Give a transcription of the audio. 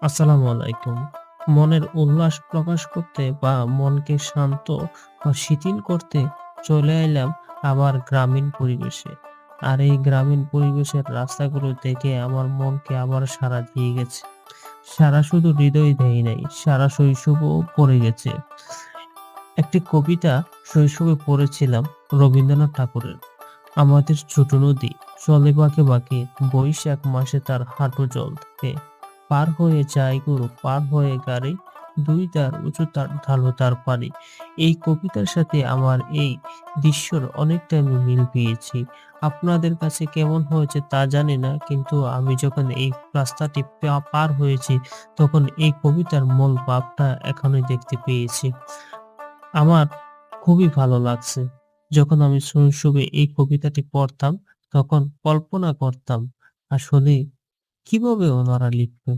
আসসালামু আলাইকুম। মনের উল্লাস প্রকাশ করতে বা মনকে শান্ত বা শিথিল করতে চলে এলাম আবার গ্রামীণ পরিবেশে। আর এই গ্রামীণ পরিবেশের রাস্তাগুলো দেখে আমার মনকে আবার সাড়া দিয়ে গেছে। সাড়া শুধু হৃদয় দেয় নাই, সারা শৈশবও পড়ে গেছে। একটি কবিতা শৈশবে পড়েছিলাম রবীন্দ্রনাথ ঠাকুরের। আমাদের ছোট নদী চলে বাঁকে বাঁকে, বৈশাখ মাসে তার হাঁটু জল থাকে। পার হয়ে যায় গরু, পার হয়ে গাড়ি, দুই তার উঁচু তার ঢালু তার পানি। এই কবিতার সাথে আমার এই দৃশ্যর অনেকটা আমি মিল পেয়েছি। আপনাদের কাছে কেমন হয়েছে তা জানি না, কিন্তু আমি যখন এই রাস্তাটি পার হয়েছি তখন এই কবিতার মূল ভাবটা এখনই দেখতে পেয়েছি। আমার খুবই ভালো লাগছে। যখন আমি শৈশবে এই কবিতাটি পড়তাম, তখন কল্পনা করতাম আসলে কিভাবে ওনারা লিখতো?